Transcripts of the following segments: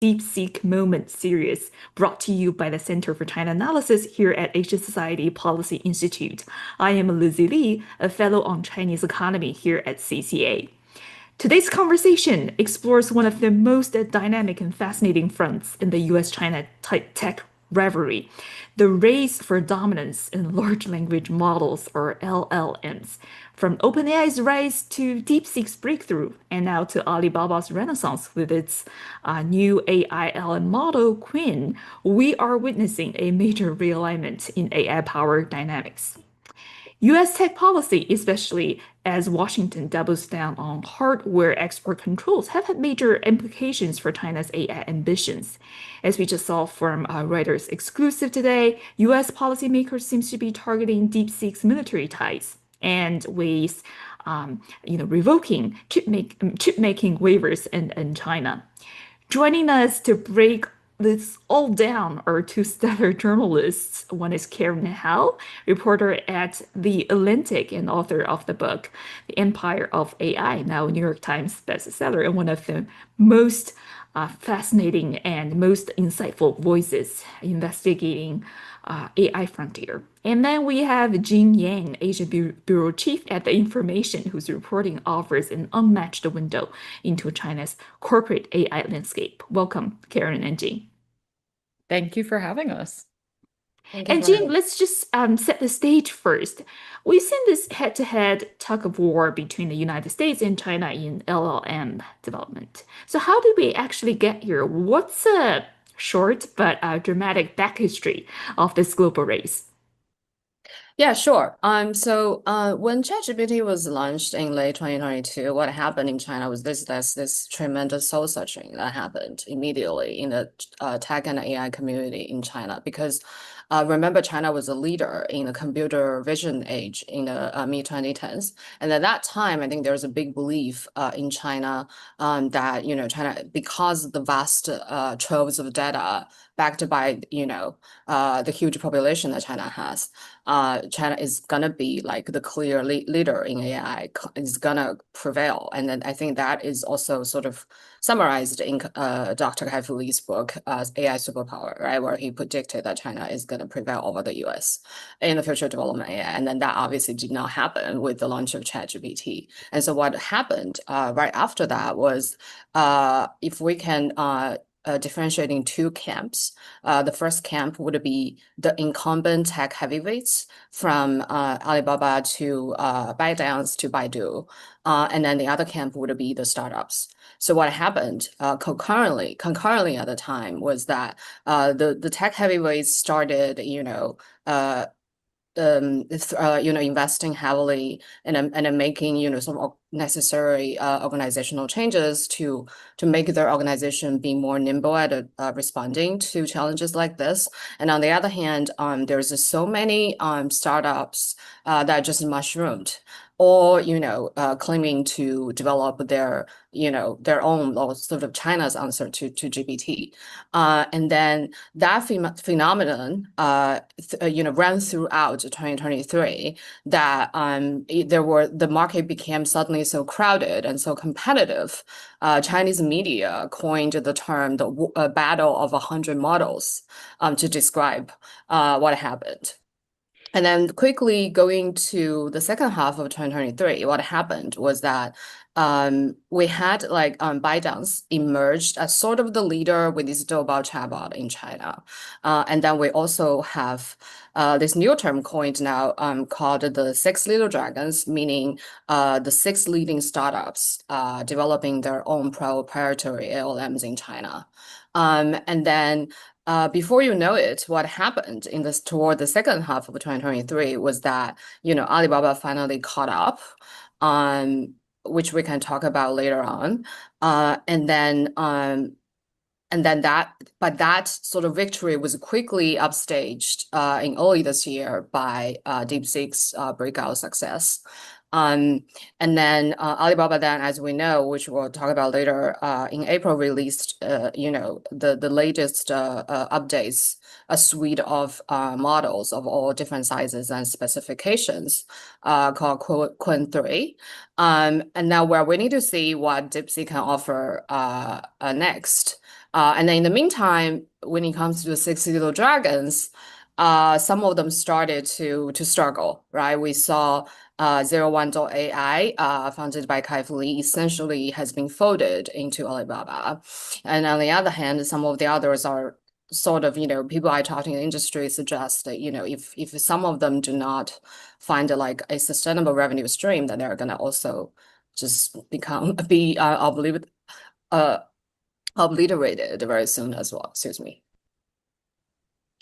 DeepSeek Moment series brought to you by the Center for China Analysis here at Asia Society Policy Institute. I am Lizzi Li, a fellow on Chinese economy here at CCA. Today's conversation explores one of the most dynamic and fascinating fronts in the US-China tech rivalry, the race for dominance in large language models, or LLMs. From OpenAI's rise to DeepSeek's breakthrough, and now to Alibaba's renaissance with its new AI LM model, Quinn, we are witnessing a major realignment in AI power dynamics. US tech policy, especially as Washington doubles down on hardware export controls, have had major implications for China's AI ambitions. As we just saw from Reuters exclusive today, US policymakers seem to be targeting DeepSeek's military ties and ways, revoking chip-making waivers in China. Joining us to break this all down are two stellar journalists. One is Karen Hao, reporter at The Atlantic and author of the book, The Empire of AI, now New York Times bestseller, and one of the most fascinating and most insightful voices investigating AI frontier. And then we have Jing Yang, Asia Bureau Chief at The Information, whose reporting offers an unmatched window into China's corporate AI landscape. Welcome, Karen and Jing. Thank you for having us. And Jing, let's just set the stage first. We've seen this head-to-head tug of war between the United States and China in LLM development. So how did we actually get here? What's a short but dramatic back history of this global race? Yeah, sure. So when ChatGPT was launched in late 2022, what happened in China was this tremendous soul searching that happened immediately in the tech and AI community in China. Because remember, China was a leader in the computer vision age in the mid 2010s, and at that time, I think there was a big belief in China that China, because the vast troves of data backed by the huge population that China has. China is gonna be like the clear leader in AI, is gonna prevail, and then I think that is also sort of summarized in Dr. Kai-Fu Lee's book, AI Superpower, right, where he predicted that China is gonna prevail over the US in the future development of AI, and then that obviously did not happen with the launch of ChatGPT. And so what happened right after that was, if we can differentiating two camps. The first camp would be the incumbent tech heavyweights from Alibaba to ByteDance to Baidu. And then the other camp would be the startups. So what happened concurrently at the time was that the tech heavyweights started, investing heavily and making some necessary organizational changes to make their organization be more nimble at responding to challenges like this. And on the other hand, there's just so many startups that just mushroomed, or claiming to develop their own, or sort of China's answer to GPT, and then that phenomenon ran throughout 2023. That the market became suddenly so crowded and so competitive. Chinese media coined the term the battle of 100 models to describe what happened. And then quickly going to the second half of 2023, what happened was that we had ByteDance emerged as sort of the leader with this Doubao chatbot in China. And then we also have this new term coined now called the six little dragons, meaning the six leading startups developing their own proprietary LLMs in China. And then before you know it, what happened toward the second half of 2023 was that Alibaba finally caught up, which we can talk about later on, and then that sort of victory was quickly upstaged in early this year by DeepSeek's breakout success. And then Alibaba then, as we know, which we'll talk about later, in April released, the latest updates, a suite of models of all different sizes and specifications, called Qwen 3. And now we're waiting to see what DeepSeek can offer next. And then in the meantime, when it comes to the 6 little dragons, some of them started to struggle, right? We saw 01.AI, founded by Kai-Fu Lee, essentially has been folded into Alibaba. And on the other hand, some of the others are sort of, people I talk to in the industry suggest that, if some of them do not find like a sustainable revenue stream, then they're going to also just be obliterated very soon as well. Excuse me.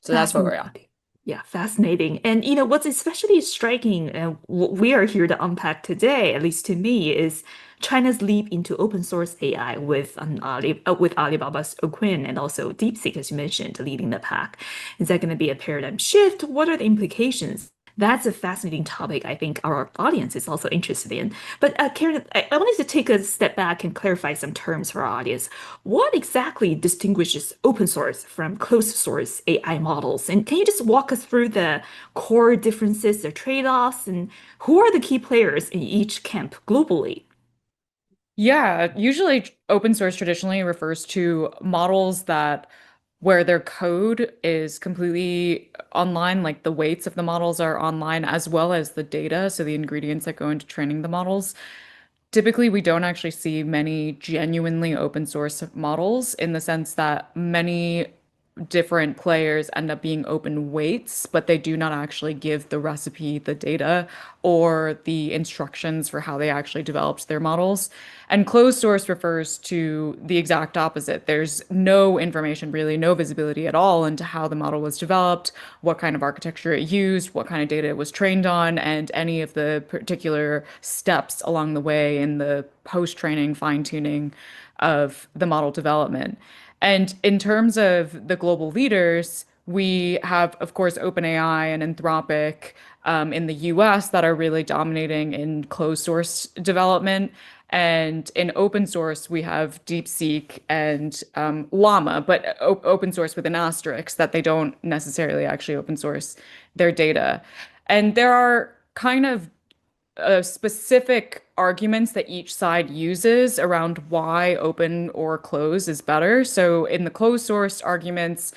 So that's where we're at. Yeah, fascinating. And what's especially striking, and what we are here to unpack today, at least to me, is China's leap into open source AI with Alibaba's Qwen and also DeepSeek, as you mentioned, leading the pack. Is that going to be a paradigm shift? What are the implications? That's a fascinating topic I think our audience is also interested in. But Karen, I wanted to take a step back and clarify some terms for our audience. What exactly distinguishes open source from closed source AI models? And can you just walk us through the core differences, the trade-offs, and who are the key players in each camp globally? Yeah, usually open source traditionally refers to models where their code is completely online, like the weights of the models are online, as well as the data, so the ingredients that go into training the models. Typically, we don't actually see many genuinely open source models in the sense that many different players end up being open weights, but they do not actually give the recipe, the data, or the instructions for how they actually developed their models. And closed source refers to the exact opposite. There's no information, really, no visibility at all into how the model was developed, what kind of architecture it used, what kind of data it was trained on, and any of the particular steps along the way in the post-training fine-tuning of the model development. And in terms of the global leaders, we have, of course, OpenAI and Anthropic in the US that are really dominating in closed source development. And in open source, we have DeepSeek and Llama, but open source with an asterisk that they don't necessarily actually open source their data. And there are kind of specific arguments that each side uses around why open or closed is better. So in the closed source arguments,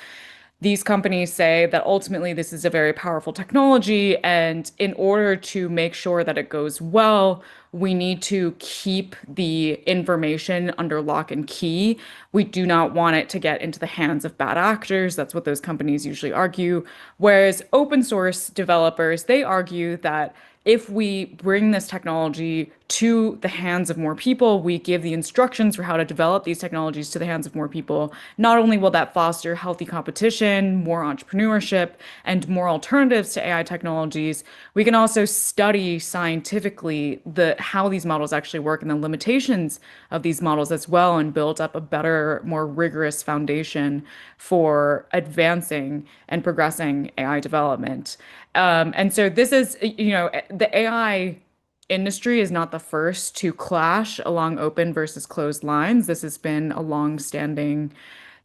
these companies say that ultimately this is a very powerful technology, and in order to make sure that it goes well, we need to keep the information under lock and key. We do not want it to get into the hands of bad actors. That's what those companies usually argue. Whereas open source developers, they argue that if we bring this technology to the hands of more people, we give the instructions for how to develop these technologies to the hands of more people, not only will that foster healthy competition, more entrepreneurship, and more alternatives to AI technologies, we can also study scientifically how these models actually work and the limitations of these models as well, and build up a better, more rigorous foundation for advancing and progressing AI development. And so this is, the AI industry is not the first to clash along open versus closed lines. This has been a long-standing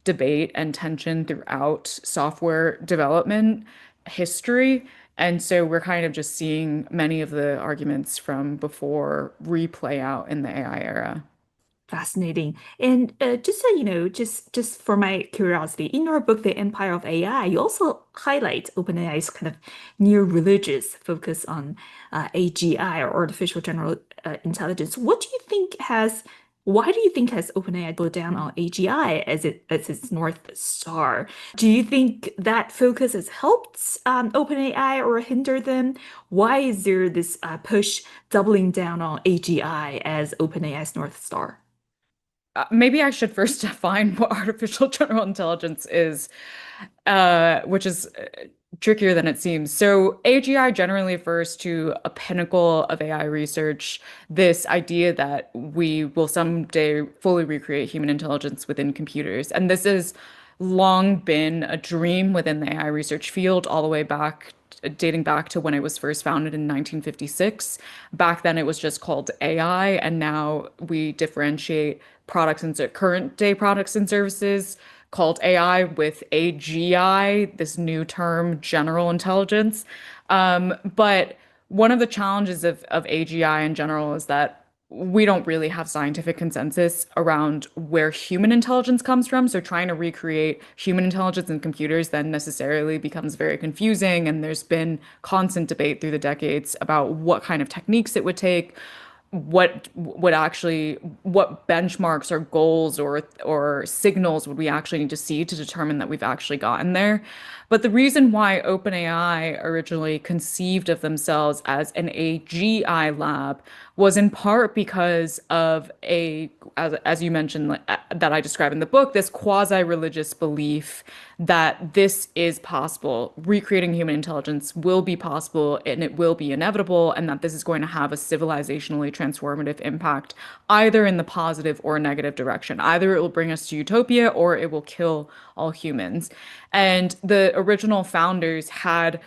debate and tension throughout software development history. And so we're kind of just seeing many of the arguments from before replay out in the AI era. Fascinating. And just so you know, just for my curiosity, in your book, The Empire of AI, you also highlight OpenAI's kind of near-religious focus on AGI, or artificial general intelligence. Why do you think has OpenAI go down on AGI as its North Star? Do you think that focus has helped OpenAI or hindered them? Why is there this push doubling down on AGI as OpenAI's North Star? Maybe I should first define what artificial general intelligence is, which is trickier than it seems. So AGI generally refers to a pinnacle of AI research, this idea that we will someday fully recreate human intelligence within computers. And this has long been a dream within the AI research field, all the way back dating back to when it was first founded in 1956. Back then, it was just called AI, and now we differentiate current day products and services called AI with AGI, this new term, general intelligence. But one of the challenges of AGI in general is that we don't really have scientific consensus around where human intelligence comes from. So trying to recreate human intelligence in computers then necessarily becomes very confusing. And there's been constant debate through the decades about what kind of techniques it would take, what benchmarks or goals or signals would we actually need to see to determine that we've actually gotten there. But the reason why OpenAI originally conceived of themselves as an AGI lab was in part because of as you mentioned, that I describe in the book, this quasi-religious belief that this is possible. Recreating human intelligence will be possible and it will be inevitable, and that this is going to have a civilizationally transformative impact, either in the positive or negative direction. Either it will bring us to utopia or it will kill all humans. And the original founders had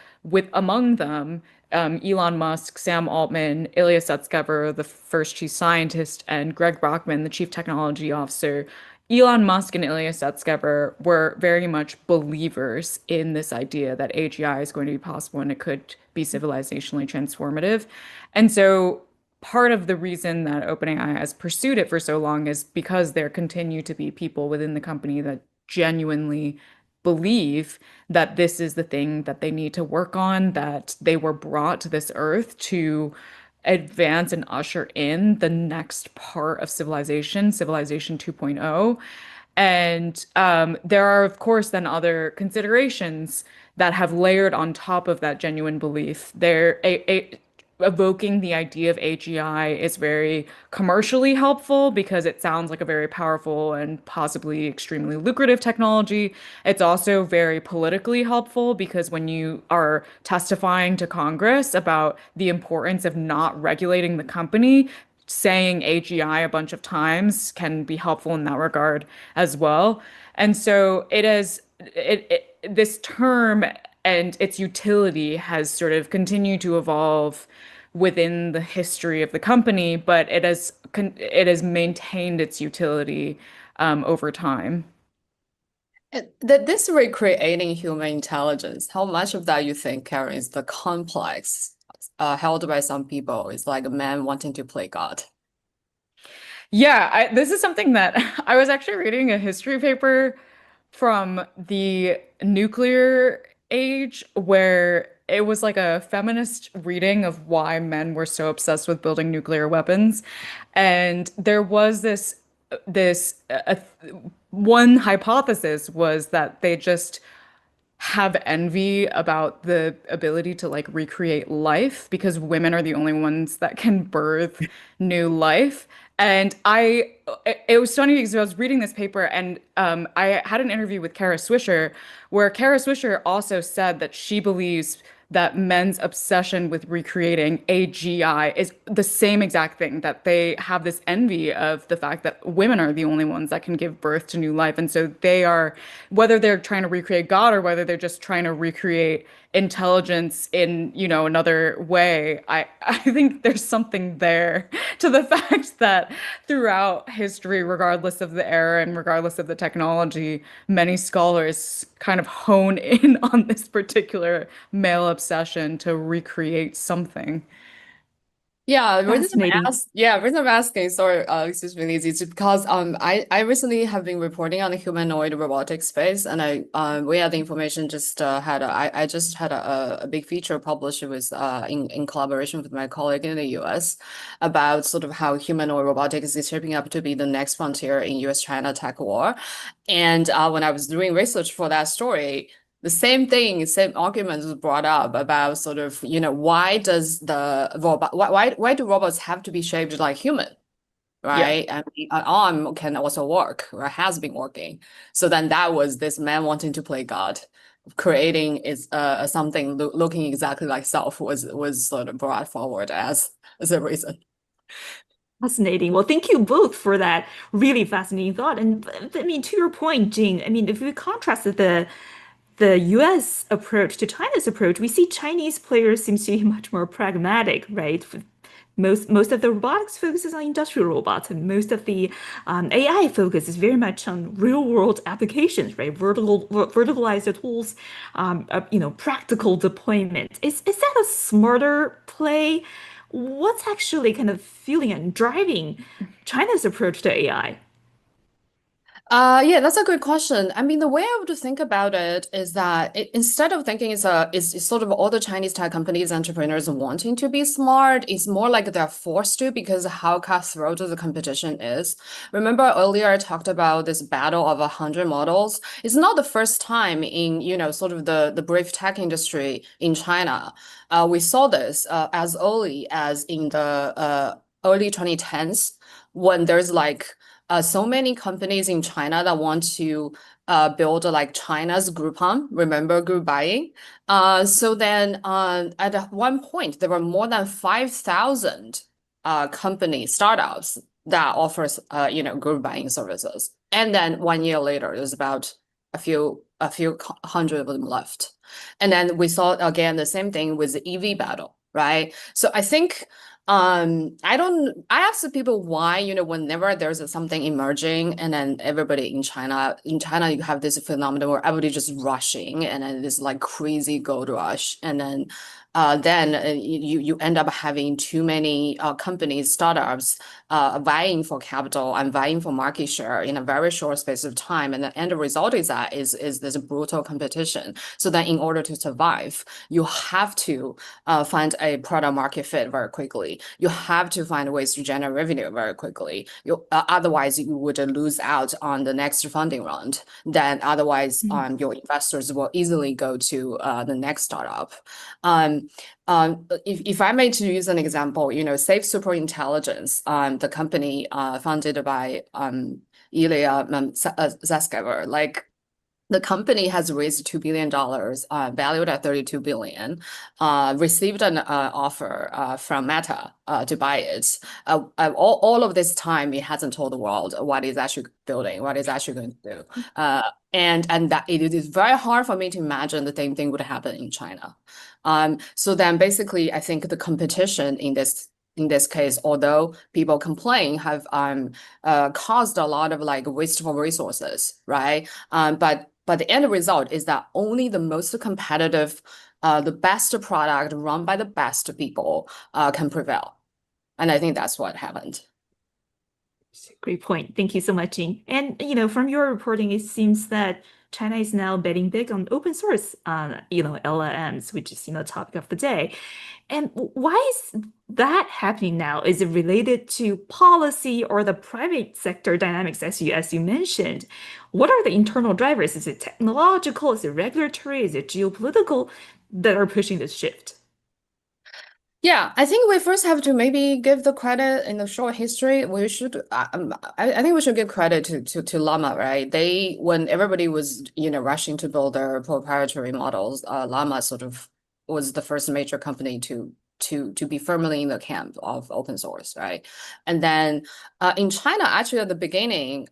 among them Elon Musk, Sam Altman, Ilya Sutskever, the first chief scientist, and Greg Brockman, the chief technology officer. Elon Musk and Ilya Sutskever were very much believers in this idea that AGI is going to be possible and it could be civilizationally transformative. And so part of the reason that OpenAI has pursued it for so long is because there continue to be people within the company that genuinely believe that this is the thing that they need to work on, that they were brought to this earth to advance and usher in the next part of civilization 2.0. And there are, of course, then other considerations that have layered on top of that genuine belief. Evoking the idea of AGI is very commercially helpful because it sounds like a very powerful and possibly extremely lucrative technology. It's also very politically helpful because when you are testifying to Congress about the importance of not regulating the company, saying AGI a bunch of times can be helpful in that regard as well. And so this term and its utility has sort of continued to evolve within the history of the company, but it has maintained its utility over time. This recreating human intelligence, how much of that you think, Karen, is the complex held by some people? It's like a man wanting to play God. Yeah, this is something that I was actually reading a history paper from the nuclear age where it was like a feminist reading of why men were so obsessed with building nuclear weapons. And there was one hypothesis was that they just have envy about the ability to like recreate life because women are the only ones that can birth new life. And it was funny because I was reading this paper and I had an interview with Kara Swisher where Kara Swisher also said that she believes that men's obsession with recreating AGI is the same exact thing, that they have this envy of the fact that women are the only ones that can give birth to new life. And so they are, whether they're trying to recreate God or whether they're just trying to recreate intelligence in, another way, I think there's something there to the fact that throughout history, regardless of the era and regardless of the technology, many scholars kind of hone in on this particular male obsession to recreate something. Yeah, Fascinating. reason I'm asking, sorry, excuse me, Lizzie, is because I recently have been reporting on the humanoid robotic space, and we had the information I just had a big feature published with in collaboration with my colleague in the US about sort of how humanoid robotics is shaping up to be the next frontier in US-China tech war. And when I was doing research for that story, the same argument was brought up about sort of, why do robots have to be shaped like human, right? Yeah. And an arm can also work or has been working. So then that was this man wanting to play God, creating is something looking exactly like self was sort of brought forward as a reason. Fascinating. Well, thank you both for that really fascinating thought. And I mean, to your point, Jing, I mean, if we contrasted the the US approach to China's approach, we see Chinese players seems to be much more pragmatic, right? Most of the robotics focuses on industrial robots, and most of the AI focus is very much on real world applications, right? Verticalize the tools, practical deployment. Is that a smarter play? What's actually kind of fueling and driving China's approach to AI? Yeah, that's a good question. I mean, the way I would think about it is that instead of thinking it's sort of all the Chinese tech companies, entrepreneurs wanting to be smart, it's more like they're forced to because of how cutthroat the competition is. Remember earlier I talked about this battle of 100 models. It's not the first time in, sort of the brief tech industry in China. We saw this as early as in the early 2010s when there's so many companies in China that want to build like China's Groupon, remember group buying? So then at one point, there were more than 5,000 startups that offers, group buying services. And then 1 year later, there's about a few hundred of them left. And then we saw again the same thing with the EV battle, right? So I think I ask people why, whenever there's something emerging and then everybody in China, you have this phenomenon where everybody just rushing and then this like crazy gold rush. And then you end up having too many companies, startups vying for capital and vying for market share in a very short space of time. And the end result is that is this brutal competition. So that in order to survive, you have to find a product market fit very quickly. You have to find ways to generate revenue very quickly. Otherwise, you would lose out on the next funding round. Then otherwise, your investors will easily go to the next startup. If I may to use an example, Safe Superintelligence, the company founded by Ilya Zaskever, like the company has raised $2 billion, valued at $32 billion, received an offer from Meta to buy it. All of this time, it hasn't told the world what it's actually building, what it's actually going to do. And that it is very hard for me to imagine the same thing would happen in China. So then basically, I think the competition in this case, although people complain, have caused a lot of like wasteful resources, right? But the end result is that only the most competitive, the best product run by the best people can prevail. And I think that's what happened. Great point. Thank you so much, Jing. And from your reporting, it seems that China is now betting big on open source, LLMs, which is topic of the day. And why is that happening now? Is it related to policy or the private sector dynamics, as you mentioned? What are the internal drivers? Is it technological? Is it regulatory? Is it geopolitical that are pushing this shift? Yeah, I think we first have to maybe give the credit in the short history. We should, I think we should give credit to Llama, right? When everybody was, rushing to build their proprietary models, Llama sort of was the first major company to be firmly in the camp of open source, right? And then in China, actually at the beginning,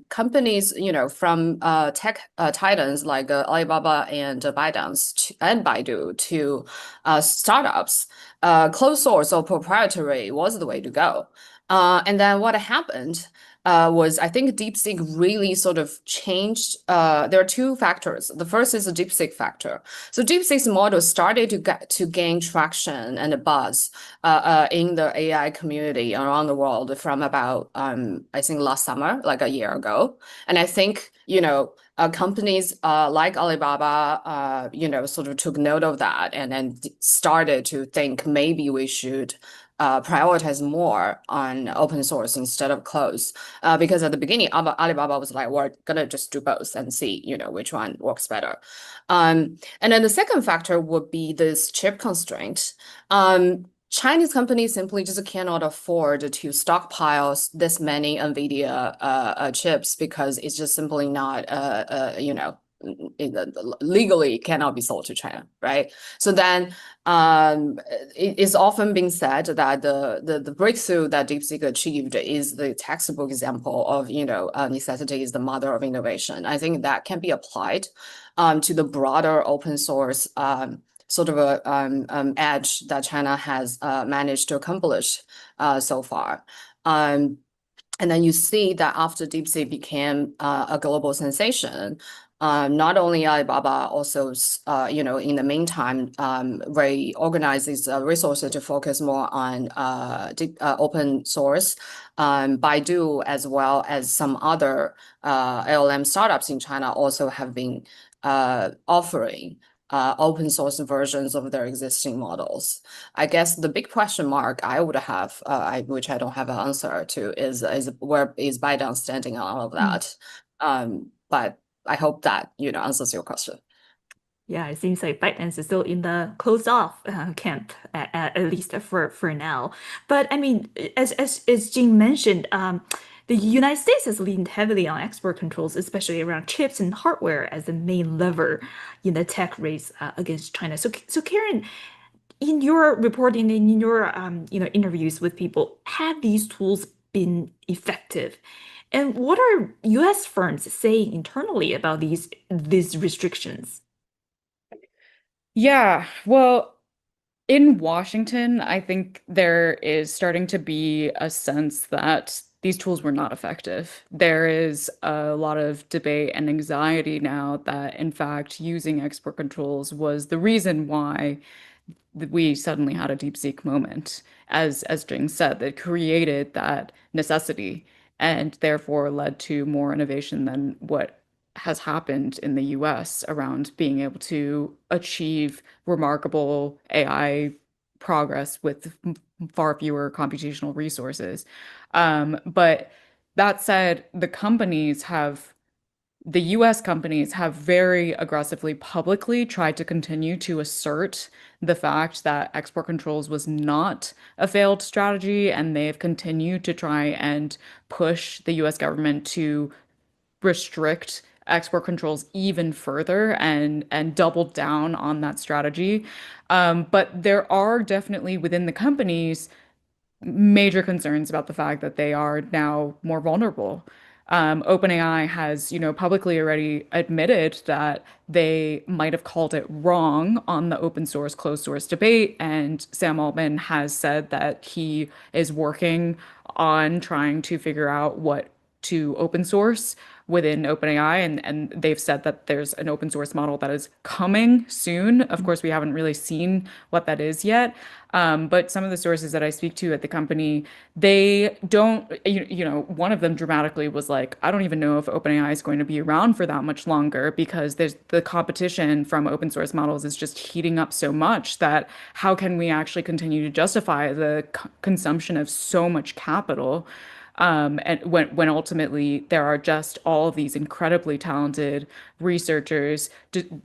companies, from tech titans like Alibaba and Baidu to startups, closed source or proprietary was the way to go. And then what happened was I think DeepSeek really sort of changed. There are two factors. The first is the DeepSeek factor. So DeepSeek's model started to gain traction and a buzz in the AI community around the world from about I think last summer, like a year ago. And I think companies like Alibaba, sort of took note of that and then started to think maybe we should prioritize more on open source instead of closed. Because at the beginning, Alibaba was like, we're gonna just do both and see, which one works better. And then the second factor would be this chip constraint. Chinese companies simply just cannot afford to stockpile this many NVIDIA chips because it's just simply not, legally cannot be sold to China, right? So then it's often been said that the breakthrough that DeepSeek achieved is the textbook example of, necessity is the mother of innovation. I think that can be applied to the broader open source sort of a edge that China has managed to accomplish so far. And then you see that after DeepSeek became a global sensation, not only Alibaba also, in the meantime, reorganized its resources to focus more on open source. Baidu, as well as some other LLM startups in China, also have been offering open source versions of their existing models. I guess the big question mark I would have, which I don't have an answer to, is where is ByteDance standing on all of that? But I hope that answers your question. Yeah, it seems like ByteDance is still in the closed off camp, at least for now. But I mean, as Jing mentioned, the United States has leaned heavily on export controls, especially around chips and hardware, as the main lever in the tech race against China. So Karen, in your reporting and in your interviews with people, have these tools been effective? And what are U.S. firms saying internally about these restrictions? Yeah, well, in Washington, I think there is starting to be a sense that these tools were not effective. There is a lot of debate and anxiety now that, in fact, using export controls was the reason why we suddenly had a DeepSeek moment, as Jing said, that created that necessity and therefore led to more innovation than what has happened in the US around being able to achieve remarkable AI progress with far fewer computational resources. But that said, the US companies have very aggressively publicly tried to continue to assert the fact that export controls was not a failed strategy, and they've continued to try and push the US government to restrict export controls even further and double down on that strategy. But there are definitely within the companies major concerns about the fact that they are now more vulnerable. OpenAI has, publicly already admitted that they might have called it wrong on the open source, closed source debate. And Sam Altman has said that he is working on trying to figure out what to open source within OpenAI, and they've said that there's an open source model that is coming soon. Of course, we haven't really seen what that is yet. But some of the sources that I speak to at the company, they don't, one of them dramatically was like, I don't even know if OpenAI is going to be around for that much longer because the competition from open source models is just heating up so much that how can we actually continue to justify the consumption of so much capital? And when ultimately there are just all of these incredibly talented researchers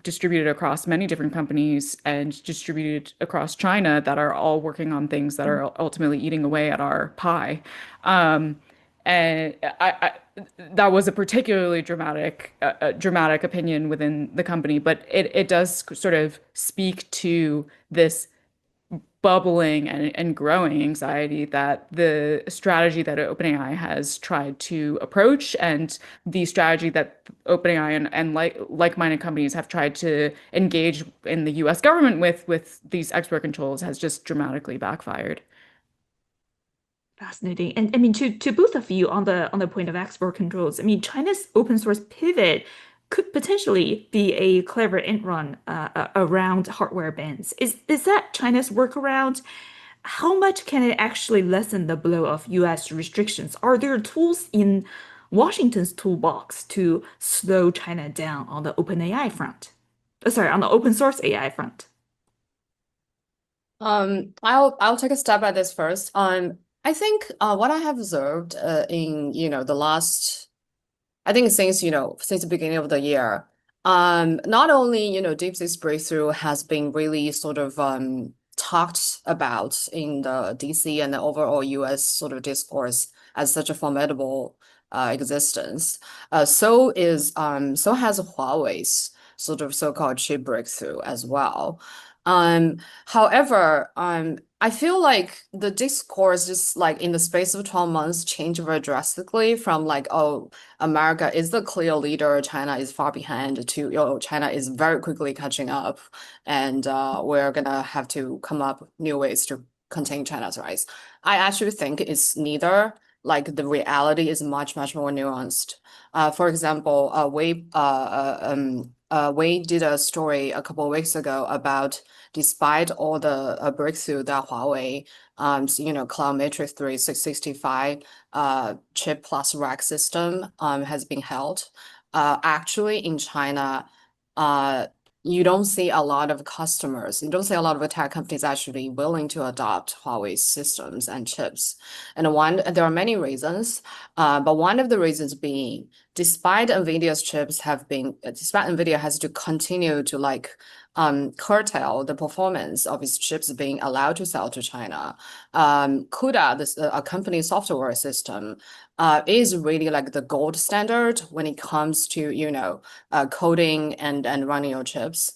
distributed across many different companies and distributed across China that are all working on things that are ultimately eating away at our pie. And that was a particularly dramatic opinion within the company, but it does sort of speak to this bubbling and growing anxiety that the strategy that OpenAI has tried to approach and the strategy that OpenAI and like-minded companies have tried to engage in the US government with these export controls has just dramatically backfired. Fascinating. And I mean, to both of you on the point of export controls, I mean, China's open source pivot could potentially be a clever end run around hardware bans. Is that China's workaround? How much can it actually lessen the blow of US restrictions? Are there tools in Washington's toolbox to slow China down on the open AI front? Sorry, on the open source AI front. I'll take a stab at this first. I think what I have observed in the last, I think since the beginning of the year, not only DeepSeek's breakthrough has been really sort of talked about in the DC and the overall US sort of discourse as such a formidable existence. So has Huawei's sort of so-called chip breakthrough as well. However, I feel like the discourse just like in the space of 12 months changed very drastically from like, oh, America is the clear leader, China is far behind, to, oh, China is very quickly catching up, and we're gonna have to come up new ways to contain China's rise. I actually think it's neither. Like the reality is much more nuanced. For example, we did a story a couple of weeks ago about, despite all the breakthrough that Huawei, Cloud Matrix 3665 chip plus rack system has been held. Actually, in China, you don't see a lot of customers, you don't see a lot of tech companies actually willing to adopt Huawei's systems and chips. And there are many reasons, but one of the reasons being, despite NVIDIA has to continue to like curtail the performance of its chips being allowed to sell to China. CUDA, a company software system, is really like the gold standard when it comes to, coding and running your chips.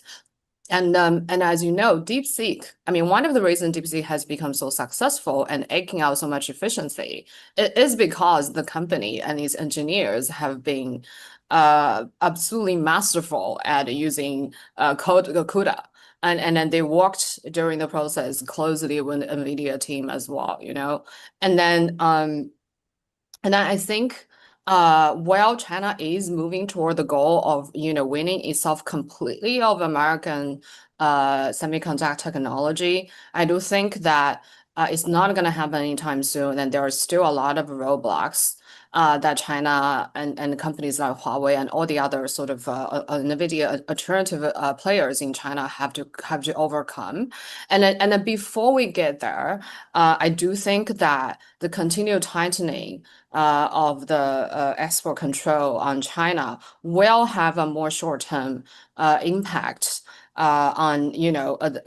And as you know, DeepSeek, I mean, one of the reasons DeepSeek has become so successful and eking out so much efficiency, it is because the company and its engineers have been absolutely masterful at using CUDA. And then they worked during the process closely with the NVIDIA team as well, And then I think while China is moving toward the goal of winning itself completely of American semiconductor technology, I do think that it's not going to happen anytime soon, and there are still a lot of roadblocks that China and companies like Huawei and all the other sort of NVIDIA alternative players in China have to overcome. And then before we get there, I do think that the continued tightening of the export control on China will have a more short-term impact on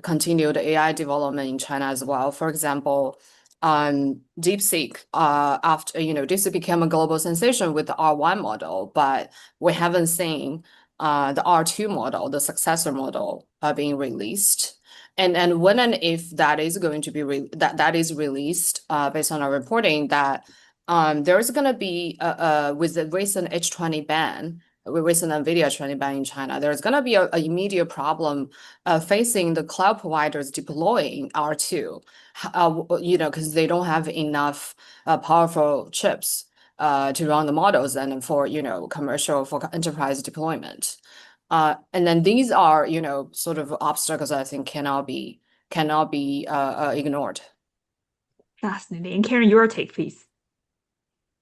continued AI development in China as well. For example, DeepSeek after DeepSeek became a global sensation with the R1 model, but we haven't seen the R2 model, the successor model, being released. And when and if that is going to be that is released, based on our reporting, that there is going to be with the recent H20 ban, with recent NVIDIA H20 ban in China, there's going to be an immediate problem facing the cloud providers deploying R2, because they don't have enough powerful chips to run the models and for commercial, for enterprise deployment. And then these are sort of obstacles I think cannot be ignored. Fascinating. And Karen, your take, please.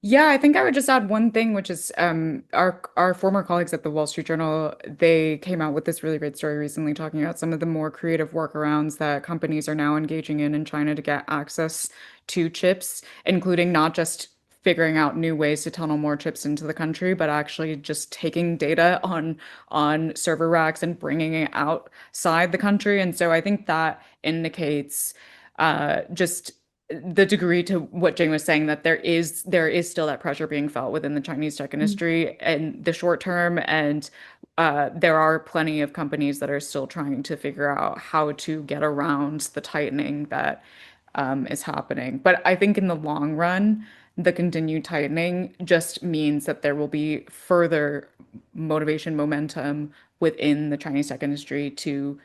Yeah, I think I would just add one thing, which is our former colleagues at the Wall Street Journal, they came out with this really great story recently talking about some of the more creative workarounds that companies are now engaging in China to get access to chips, including not just figuring out new ways to tunnel more chips into the country, but actually just taking data on server racks and bringing it outside the country. And so I think that indicates just the degree to what Jing was saying, that there is still that pressure being felt within the Chinese tech industry in the short term, and there are plenty of companies that are still trying to figure out how to get around the tightening that is happening. But I think in the long run, the continued tightening just means that there will be further momentum within the Chinese tech industry to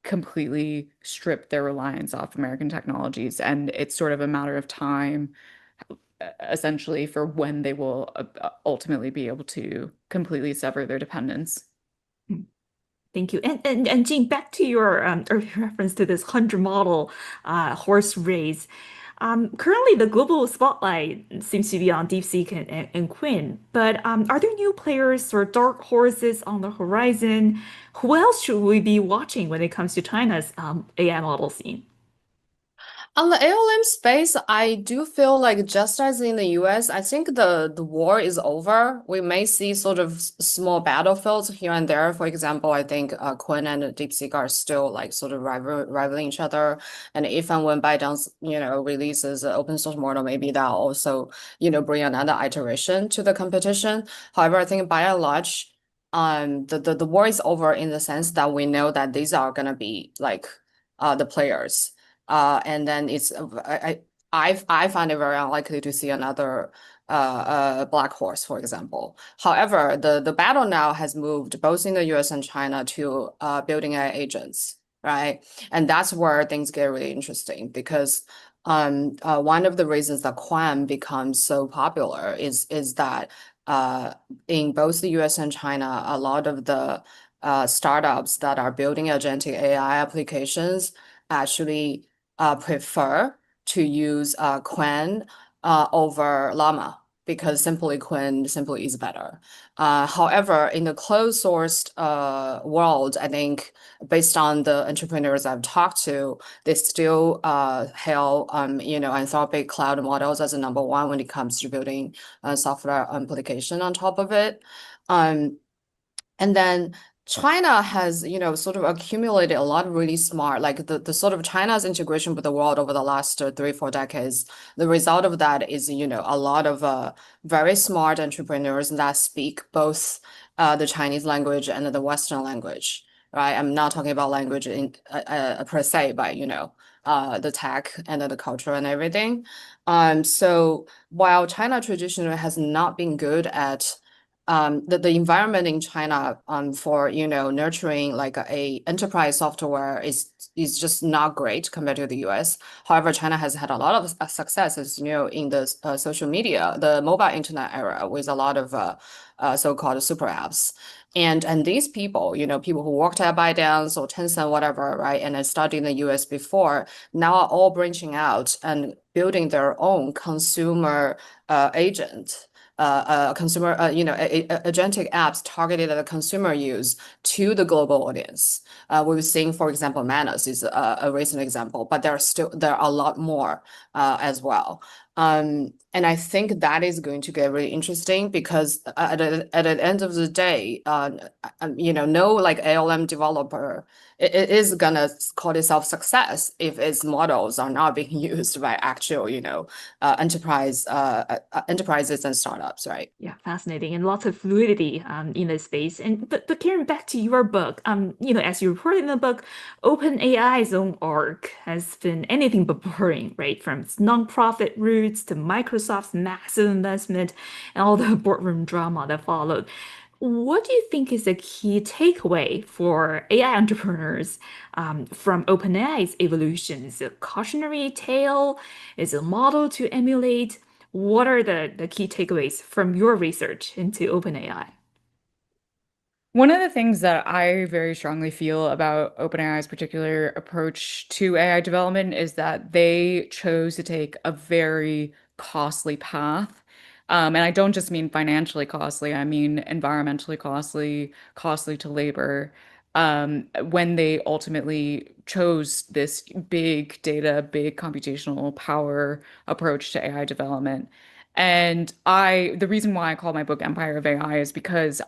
completely strip their reliance off American technologies. And it's sort of a matter of time, essentially, for when they will ultimately be able to completely sever their dependence. Thank you. And Jing, back to your earlier reference to this 100 model horse race. Currently, the global spotlight seems to be on DeepSeek and Quinn, but are there new players or dark horses on the horizon? Who else should we be watching when it comes to China's AI model scene? On the ALM space, I do feel like just as in the US, I think the war is over. We may see sort of small battlefields here and there. For example, I think Quinn and DeepSeek are still like sort of rivaling each other. And if and when ByteDance, releases an open source model, maybe that'll also, bring another iteration to the competition. However, I think by and large, the war is over in the sense that we know that these are gonna be like the players. And then I find it very unlikely to see another black horse, for example. However, the battle now has moved both in the US and China to building AI agents, right? And that's where things get really interesting because one of the reasons that Quam becomes so popular is that in both the US and China, a lot of the startups that are building agentic AI applications actually prefer to use Qwen over Llama because Qwen simply is better. However, in the closed sourced world, I think based on the entrepreneurs I've talked to, they still hail Anthropic cloud models as a number one when it comes to building software application on top of it. And then China has, sort of accumulated a lot of really smart, like the sort of China's integration with the world over the last 3-4 decades. The result of that is, a lot of very smart entrepreneurs that speak both the Chinese language and the Western language, right? I'm not talking about language in per se, but the tech and the culture and everything. So while China traditionally has not been good at the environment in China for nurturing like a enterprise software is just not great compared to the US. However, China has had a lot of successes in the social media, the mobile internet era with a lot of so-called super apps. And these people, people who worked at ByteDance or Tencent, whatever, right, and then studied in the US before, now are all branching out and building their own consumer agent consumer, agentic apps targeted at the consumer use to the global audience. We've seen, for example, Manus is a recent example, but there are a lot more as well. And I think that is going to get really interesting because at the end of the day, no like ALM developer it is gonna call itself success if its models are not being used by actual, enterprises and startups, right? Yeah, fascinating and lots of fluidity in this space. And but Karen, back to your book. As you reported in the book, OpenAI's own arc has been anything but boring, right? From its nonprofit roots to Microsoft's massive investment and all the boardroom drama that followed. What do you think is the key takeaway for AI entrepreneurs from OpenAI's evolution? Is it a cautionary tale? Is it a model to emulate? What are the key takeaways from your research into OpenAI? One of the things that I very strongly feel about OpenAI's particular approach to AI development is that they chose to take a very costly path. And I don't just mean financially costly, I mean environmentally costly, costly to labor, when they ultimately chose this big data, big computational power approach to AI development. And the reason why I call my book Empire of AI is because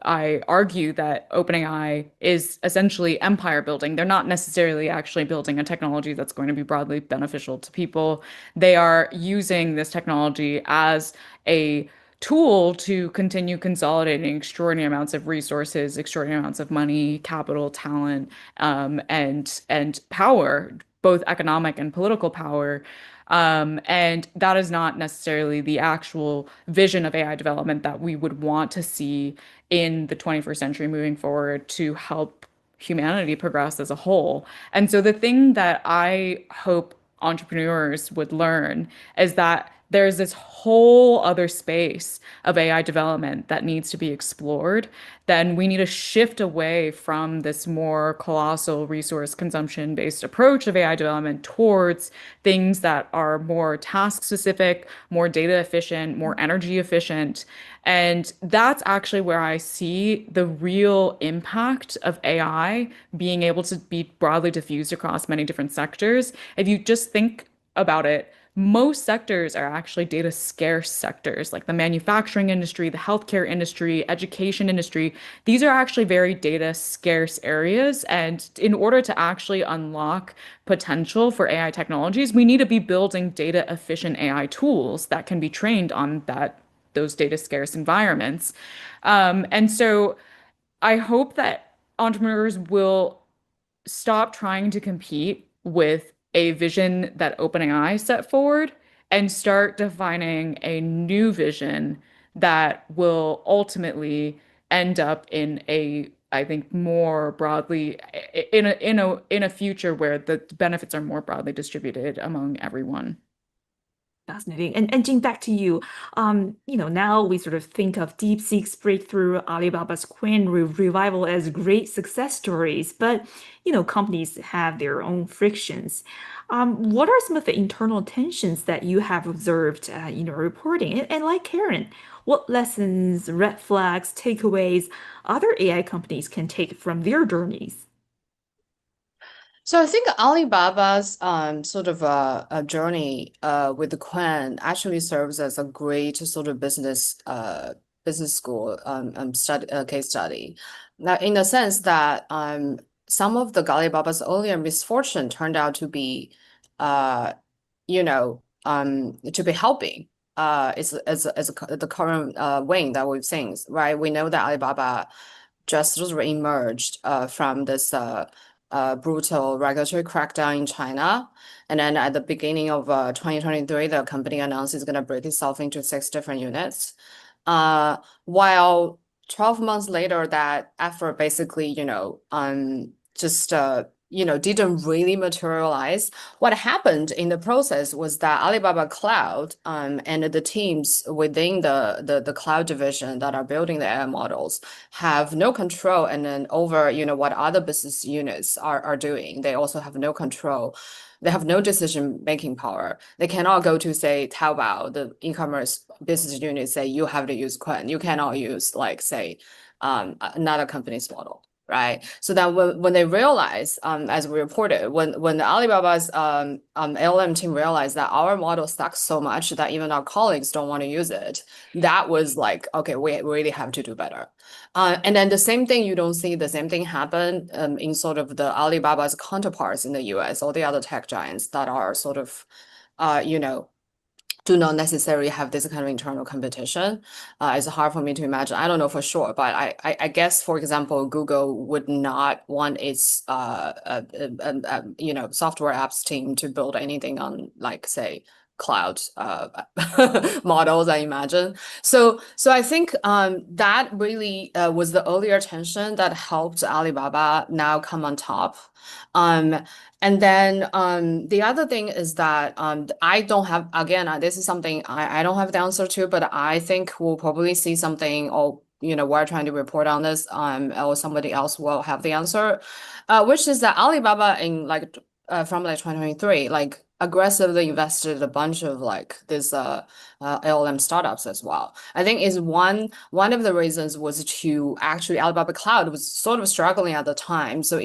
I argue that OpenAI is essentially empire building. They're not necessarily actually building a technology that's going to be broadly beneficial to people. They are using this technology as a tool to continue consolidating extraordinary amounts of resources, extraordinary amounts of money, capital, talent, and power, both economic and political power. And that is not necessarily the actual vision of AI development that we would want to see in the 21st century moving forward to help humanity progress as a whole. And so the thing that I hope entrepreneurs would learn is that there's this whole other space of AI development that needs to be explored. Then we need to shift away from this more colossal resource consumption based approach of AI development towards things that are more task specific, more data efficient, more energy efficient. And that's actually where I see the real impact of AI being able to be broadly diffused across many different sectors. If you just think about it, most sectors are actually data scarce sectors, like the manufacturing industry, the healthcare industry, education industry. These are actually very data scarce areas. And in order to actually unlock potential for AI technologies, we need to be building data efficient AI tools that can be trained on those data scarce environments. And so I hope that entrepreneurs will stop trying to compete with a vision that OpenAI set forward and start defining a new vision that will ultimately end up in a, I think, more broadly in a future where the benefits are more broadly distributed among everyone. Fascinating. And Jing, back to you. Now we sort of think of DeepSeek's breakthrough, Alibaba's Quinn revival as great success stories, but companies have their own frictions. What are some of the internal tensions that you have observed, reporting? And like Karen, what lessons, red flags, takeaways other AI companies can take from their journeys? So I think Alibaba's sort of a journey with the Quant actually serves as a great sort of business school case study. Now, in the sense that some of the Alibaba's earlier misfortune turned out to be to be helping is the current wing that we've seen, right? We know that Alibaba just sort of emerged from this brutal regulatory crackdown in China. And then at the beginning of 2023, the company announced it's going to break itself into 6 different units. While 12 months later, that effort basically, just didn't really materialize. What happened in the process was that Alibaba Cloud and the teams within the cloud division that are building the AI models have no control, and then over what other business units are doing. They also have no control. They have no decision-making power. They cannot go to, say, Taobao, the e-commerce business unit, say, you have to use Quinn. You cannot use, like, say, another company's model. Right. So that when they realize, as we reported, when the Alibaba's LLM team realized that our model sucks so much that even our colleagues don't want to use it, that was like, okay, we really have to do better. And then the same thing, you don't see the same thing happen in sort of the Alibaba's counterparts in the US or the other tech giants that are sort of, do not necessarily have this kind of internal competition. It's hard for me to imagine. I don't know for sure, but I guess, for example, Google would not want its software apps team to build anything on, like, say, cloud models, I imagine. So I think that really was the earlier tension that helped Alibaba now come on top. And then the other thing is that I don't have, again, this is something I don't have the answer to, but I think we'll probably see something, or we're trying to report on this, or somebody else will have the answer, which is that Alibaba in from 2023, aggressively invested a bunch of this LLM startups as well. I think is one of the reasons was to actually Alibaba Cloud was sort of struggling at the time. So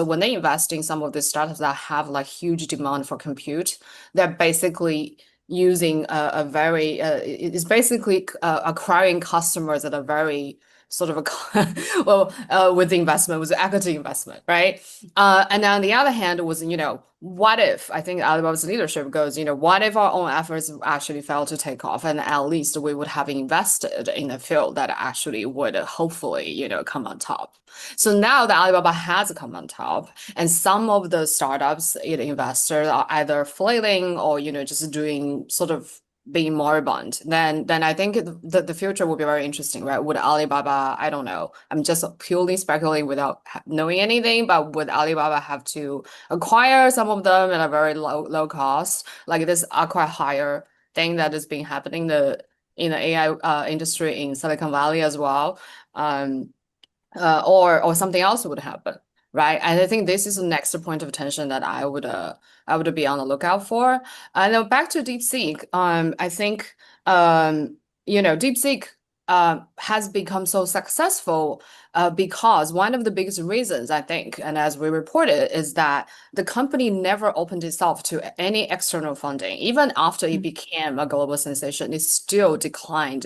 when they invest in some of these startups that have huge demand for compute, they're basically using a very it's basically acquiring customers at a very sort of with the investment, with the equity investment, right? And on the other hand was, what if, I think Alibaba's leadership goes, what if our own efforts actually fail to take off, and at least we would have invested in a field that actually would hopefully, come on top. So now that Alibaba has come on top, and some of the startups, investors are either flailing or, just doing sort of being moribund, then I think the future will be very interesting, right? Would Alibaba, I don't know, I'm just purely speculating without knowing anything, but would Alibaba have to acquire some of them at a very low cost, like this acquire thing that is being happening in the AI industry in Silicon Valley as well, or something else would happen, right? And I think this is the next point of attention that I would be on the lookout for. And then back to DeepSeek, I think DeepSeek has become so successful because one of the biggest reasons, I think, and as we reported, is that the company never opened itself to any external funding. Even after it became a global sensation, it still declined,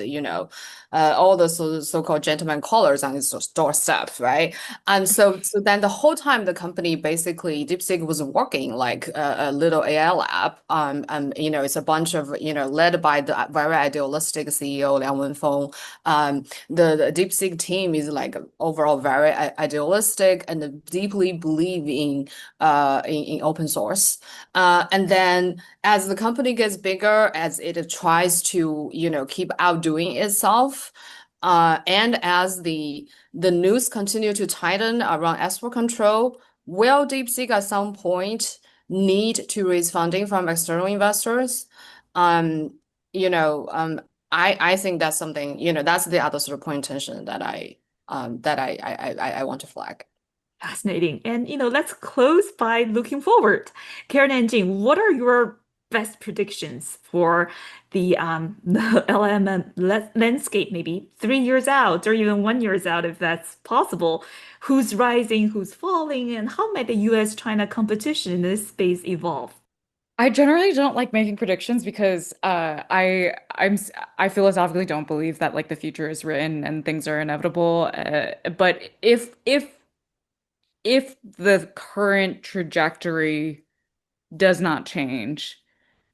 all the so-called gentleman callers on its doorstep, right? And so then the whole time the company basically, DeepSeek was working like a little AI lab. And it's a bunch of, led by the very idealistic CEO Liang Wenfeng. The DeepSeek team is like overall very idealistic and deeply believe in open source. And then as the company gets bigger, as it tries to, keep outdoing itself, and as the news continue to tighten around export control, will DeepSeek at some point need to raise funding from external investors? I think that's something, that's the other sort of point of tension that I want to flag. Fascinating. And let's close by looking forward. Karen and Jing, what are your best predictions for the LLM landscape, maybe 3 years out or even 1 year out, if that's possible? Who's rising, who's falling, and how might the US-China competition in this space evolve? I generally don't like making predictions because I philosophically don't believe that like the future is written and things are inevitable. But if the current trajectory does not change,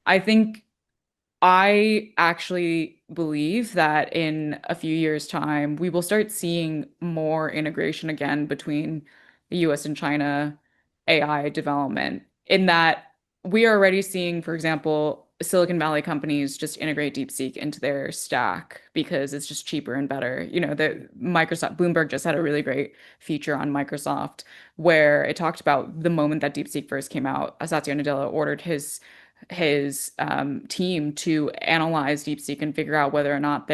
I think I actually believe that in a few years' time, we will start seeing more integration again between the US and China AI development, in that we are already seeing, for example, Silicon Valley companies just integrate DeepSeek into their stack because it's just cheaper and better. The Microsoft Bloomberg just had a really great feature on Microsoft where it talked about the moment that DeepSeek first came out, Satya Nadella ordered his team to analyze DeepSeek and figure out whether or not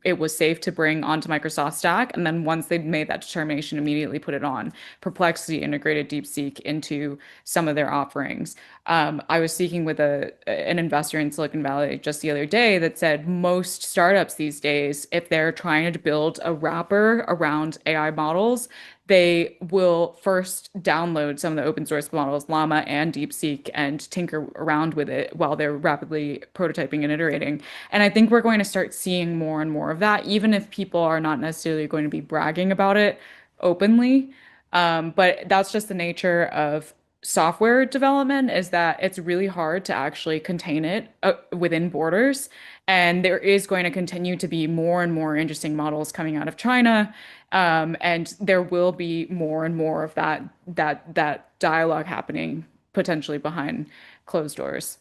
it was safe to bring onto Microsoft stack. And then once they'd made that determination, immediately put it on. Perplexity integrated DeepSeek into some of their offerings. I was speaking with an investor in Silicon Valley just the other day that said most startups these days, if they're trying to build a wrapper around AI models, they will first download some of the open source models, Llama and DeepSeek, and tinker around with it while they're rapidly prototyping and iterating. And I think we're going to start seeing more and more of that, even if people are not necessarily going to be bragging about it openly. But that's just the nature of software development, is that it's really hard to actually contain it within borders. And there is going to continue to be more and more interesting models coming out of China. And there will be more and more of that dialogue happening potentially behind closed doors.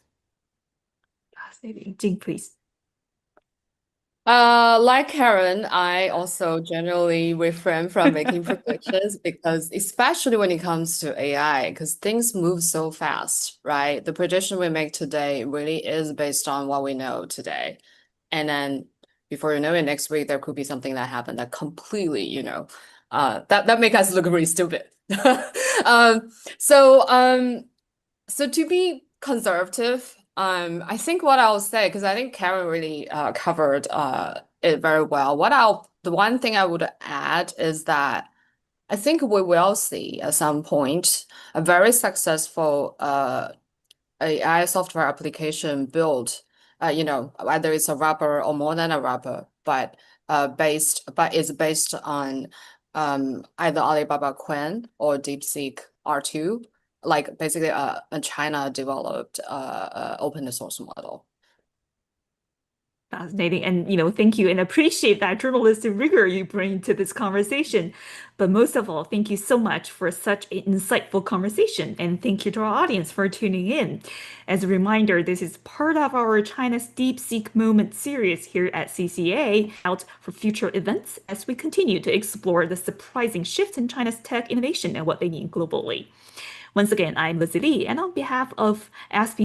Fascinating. Jing, please. Like Karen, I also generally refrain from making predictions because especially when it comes to AI, because things move so fast, right? The prediction we make today really is based on what we know today. And then before you know it, next week, there could be something that happened that completely, that make us look really stupid. So to be conservative, I think what I'll say, because I think Karen really covered it very well. The one thing I would add is that I think we will see at some point a very successful AI software application built, whether it's a wrapper or more than a wrapper, but is based on either Alibaba Qwen or DeepSeek R2, like basically a China developed open source model. Fascinating. And, thank you and appreciate that journalistic rigor you bring to this conversation. But most of all, thank you so much for such an insightful conversation. And thank you to our audience for tuning in. As a reminder, this is part of our China's DeepSeek Moment series here at CCA, out for future events as we continue to explore the surprising shift in China's tech innovation and what they mean globally. Once again, I'm Lizzi Li, and on behalf of ASP